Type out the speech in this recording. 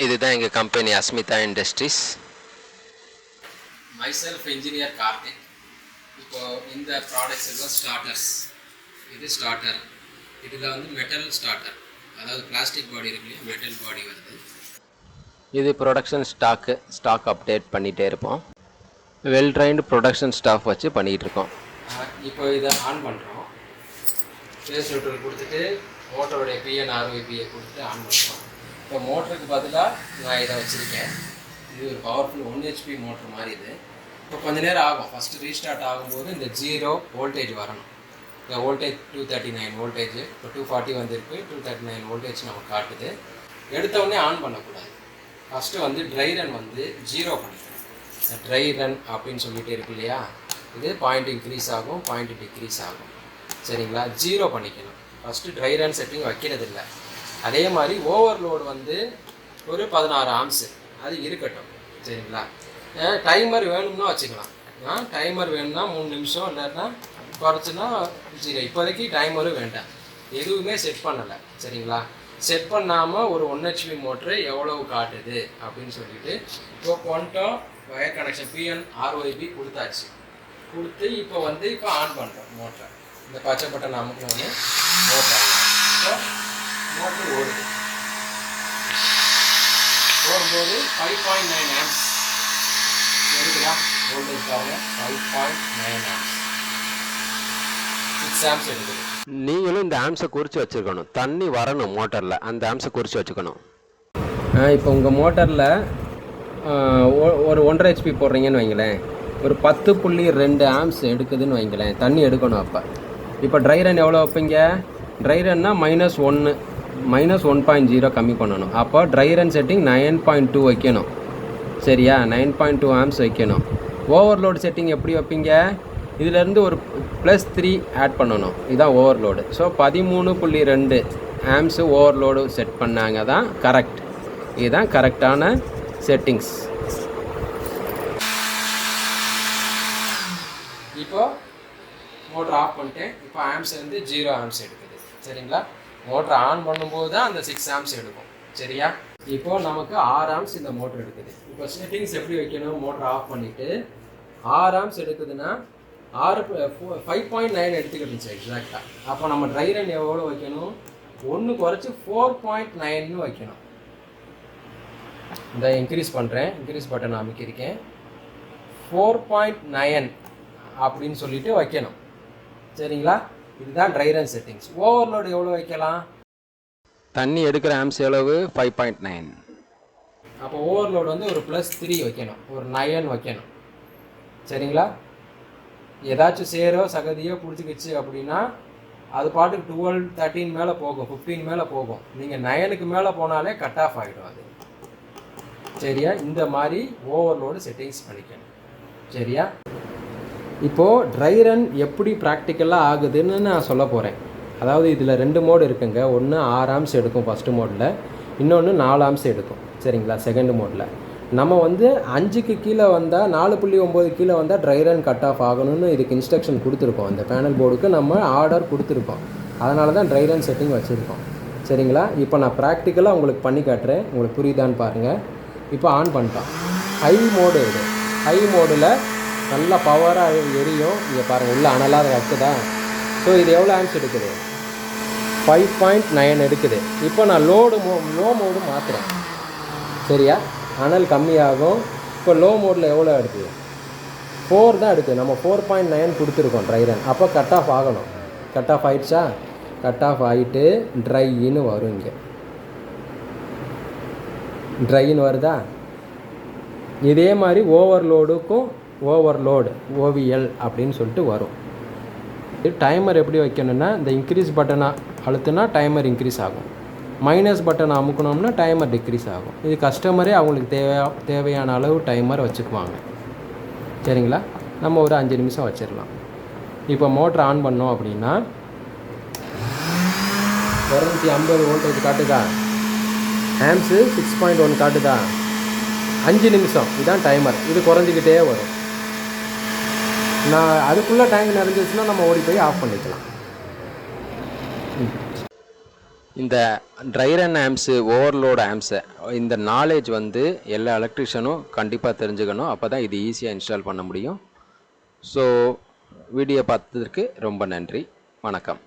இதுதான் எங்கள் company Asmita industries. Myself engineer Karthik. இப்போது இந்த ப்ராடக்ட்ஸ் எல்லாம் ஸ்டார்டர்ஸ். இது ஸ்டார்டர். இதில் வந்து மெட்டல் ஸ்டார்டர், அதாவது பிளாஸ்டிக் பாடி இருக்கு இல்லையா, மெட்டல் பாடி வருது. இது ப்ரொடக்ஷன் ஸ்டாக் அப்டேட் பண்ணிகிட்டே இருப்போம். வெல் ட்ரைன்டு ப்ரொடக்ஷன் ஸ்டாஃப் வச்சு பண்ணிகிட்டு இருக்கோம். இப்போ இதை ஆன் பண்ணுறோம். ஃபேஸ் நியூட்ரல் கொடுத்துட்டு மோட்டருடைய PNROVயை கொடுத்துட்டு ஆன் பண்ணுறோம். இப்போ மோட்டருக்கு பதிலாக நான் இதை வச்சுருக்கேன். இது ஒரு பவர்ஃபுல் 1 HP மோட்ரு மாதிரி. இது இப்போ கொஞ்சம் நேரம் ஆகும். ஃபஸ்ட்டு ரீஸ்டார்ட் ஆகும்போது இந்த 0 வோல்டேஜ் வரணும். இந்த வோல்டேஜ் 239 வோல்டேஜ், இப்போ 240 வந்துருக்கு. 239 வோல்டேஜ் நமக்கு காட்டுது. எடுத்தவுடனே ஆன் பண்ணக்கூடாது. ஃபஸ்ட்டு வந்து ட்ரை ரன் வந்து 0 பண்ணிக்கணும். இந்த ட்ரை ரன் அப்படின்னு சொல்லிட்டு இருக்கு இல்லையா, இது பாயிண்ட் இன்க்ரீஸ் ஆகும், பாயிண்ட் டிக்ரீஸ் ஆகும். சரிங்களா, 0 பண்ணிக்கணும். ஃபஸ்ட்டு ட்ரை ரன் செட்டிங் வைக்கிறது இல்லை. அதே மாதிரி ஓவர்லோடு வந்து ஒரு 16 ஆம்ஸு அது இருக்கட்டும். சரிங்களா, டைமர் வேணும்னா வச்சுக்கலாம். டைமர் வேணும்னா 3 நிமிஷம், இல்லைன்னா குறைச்சுன்னா 0. இப்போதைக்கு டைமரும் வேண்டாம், எதுவுமே செட் பண்ணலை. சரிங்களா, செட் பண்ணாமல் ஒரு 1 HP மோட்ரு எவ்வளவு காட்டுது அப்படின்னு சொல்லிட்டு இப்போ கொண்டோம். வயர் கனெக்ஷன் PNROV கொடுத்தாச்சு. கொடுத்து இப்போ ஆன் பண்ணுறோம் மோட்டரை. இந்த பச்சை பட்டன் அமுக்கணும்னு மோட்டர் இப்போ மோட்ரு ஓடுது. ஓடும்போது 5.9 ஆம்ஸ் எடுக்குதா, வோல்டேஜ் பாருங்க, 5.9 ஆம்ஸ், 6 ஆம்ஸ் எடுக்குது. நீங்களும் இந்த ஆம்ஸை குறித்து வச்சுருக்கணும். தண்ணி வரணும் மோட்டரில், அந்த ஆம்ஸை குறித்து வச்சுக்கணும். இப்போ உங்கள் மோட்டரில் ஒரு 1.5 HP போடுறீங்கன்னு வைங்களேன், ஒரு 10.2 ஆம்ஸ் எடுக்குதுன்னு வைங்களேன், தண்ணி எடுக்கணும். அப்போ இப்போ ட்ரை ரன் எவ்வளோ வைப்பீங்க? ட்ரை ரன்னா -1.0 கம்மி பண்ணணும். அப்போ ட்ரை ரன் செட்டிங் 9.2 வைக்கணும். சரியா, 9.2 ஆம்ஸ் வைக்கணும். ஓவர்லோடு செட்டிங் எப்படி வைப்பீங்க? இதிலேருந்து ஒரு +3 ஆட் பண்ணணும். இதுதான் overload. So 13.2 amps overload set பண்ணாங்க தான் கரெக்ட். இதுதான் கரெக்டான செட்டிங்ஸ். இப்போ மோட்டர் ஆஃப் பண்ணிட்டேன். இப்போ ஆம்ஸ் வந்து 0 ஆம்ஸ் எடுக்குது. சரிங்களா, மோட்டர் ஆன் பண்ணும்போது தான் அந்த 6 ஆம்ஸ் எடுக்கும். சரியா, இப்போ நமக்கு 6 ஆம்ஸ் இந்த மோட்டர் எடுக்குது. இப்போ செட்டிங்ஸ் எப்படி வைக்கணும்? மோட்டர் ஆஃப் பண்ணிவிட்டு 6 ஆம்ஸ் எடுக்குதுன்னா 5.9 எடுத்துக்கிட்டுச்சு எக்ஸாக்டாக. அப்போ நம்ம ட்ரை ரன் எவ்வளோ வைக்கணும்? 1 குறைச்சி 4.9ன்னு வைக்கணும். இந்த இன்க்ரீஸ் பண்ணுறேன், இன்க்ரீஸ் பட்டன் அமைக்கிருக்கேன். 4.9 அப்படின்னு சொல்லிட்டு வைக்கணும். சரிங்களா, இதுதான் ட்ரை ரன் செட்டிங்ஸ். ஓவர்லோடு எவ்வளோ வைக்கலாம்? தண்ணி எடுக்கிற ஆம்ஸ் எவ்வளவு? 5.9. அப்போ ஓவர்லோடு வந்து ஒரு +3 வைக்கணும், ஒரு 9 வைக்கணும். சரிங்களா, ஏதாச்சும் சேரோ சகதியோ பிடிச்சிக்கிச்சு அப்படின்னா அது பாட்டுக்கு 12, 13 மேலே போகும், 15 மேலே போகும். நீங்கள் 9க்கு மேலே போனாலே கட் ஆஃப் ஆகிடும் அது. சரியா, இந்த மாதிரி ஓவர்லோடு செட்டிங்ஸ் பண்ணிக்கணும். சரியா, இப்போது ட்ரை ரன் எப்படி ப்ராக்டிக்கலாக ஆகுதுன்னு நான் சொல்ல போகிறேன். அதாவது இதில் 2 மோடு இருக்குங்க. ஒன்று 6 ஆம்ஸ் எடுக்கும் ஃபஸ்ட்டு மோடில், இன்னொன்று 4 ஆம்ஸ் எடுக்கும். சரிங்களா, செகண்ட் மோடில் நம்ம 5க்கு கீழே வந்தால் 4.9 கீழே வந்தால் ட்ரை ரன் கட் ஆஃப் ஆகணும்னு இதுக்கு இன்ஸ்ட்ரக்ஷன் கொடுத்துருக்கோம். அந்த பேனல் போர்டுக்கு நம்ம ஆர்டர் கொடுத்துருக்கோம். அதனால தான் ட்ரை ரன் செட்டிங் வச்சுருக்கோம். சரிங்களா, இப்போ நான் ப்ராக்டிக்கலாக உங்களுக்கு பண்ணி காட்டுறேன், உங்களுக்கு புரியுதான்னு பாருங்கள். இப்போ ஆன் பண்ணிட்டோம். ஹை மோடு இது. ஹை மோடில் நல்லா பவராக எரியும். இங்கே பாருங்கள், உள்ள அனலாக இருக்குதா. ஸோ இது எவ்வளோ ஆம்ஸ் எடுக்குது? 5.9 எடுக்குது. இப்போ நான் லோ மோடு மாற்றுறேன். சரியா, அனல் கம்மியாகும். இப்போ லோ மோடில் எவ்வளோ எடுக்குது? 4 தான் எடுக்குது. நம்ம 4.9 கொடுத்துருக்கோம் ட்ரை ரன். அப்போ கட் ஆஃப் ஆகணும். கட் ஆஃப் ஆகிடுச்சா? கட் ஆஃப் ஆகிட்டு ட்ரைன்னு வரும். இங்கே ட்ரைன்னு வருதா? இதே மாதிரி ஓவர்லோடுக்கும் ஓவர்லோடு OVL அப்படின்னு சொல்லிட்டு வரும். டைமர் எப்படி வைக்கணும்னா, இந்த இன்க்ரீஸ் பட்டனை அழுத்துனா டைமர் இன்க்ரீஸ் ஆகும், மைனஸ் பட்டனை அமுக்கணும்னா டைமர் டிக்ரீஸ் ஆகும். இது கஸ்டமரே அவங்களுக்கு தேவையான அளவு டைமர் வச்சுக்குவாங்க. சரிங்களா, நம்ம ஒரு 5 நிமிஷம் வச்சிடலாம். இப்போ மோட்டர் ஆன் பண்ணோம் அப்படின்னா 250 வோல்டேஜ் காட்டுதா, ஆம்ஸு 6.1 காட்டுதா. 5 நிமிஷம் இதுதான் டைமர். இது குறைஞ்சிக்கிட்டே வரும். நான் அதுக்குள்ளே டேங்க் நிறைஞ்சிச்சுன்னா நம்ம ஓடி போய் ஆஃப் பண்ணிக்கலாம். இந்த try run amps, overload amps, இந்த நாலேஜ் வந்து எல்லா எலக்ட்ரிஷியனும் கண்டிப்பாக தெரிஞ்சுக்கணும். அப்போ தான் இது ஈஸியாக இன்ஸ்டால் பண்ண முடியும். ஸோ வீடியோ பார்த்ததற்கு ரொம்ப நன்றி. வணக்கம்.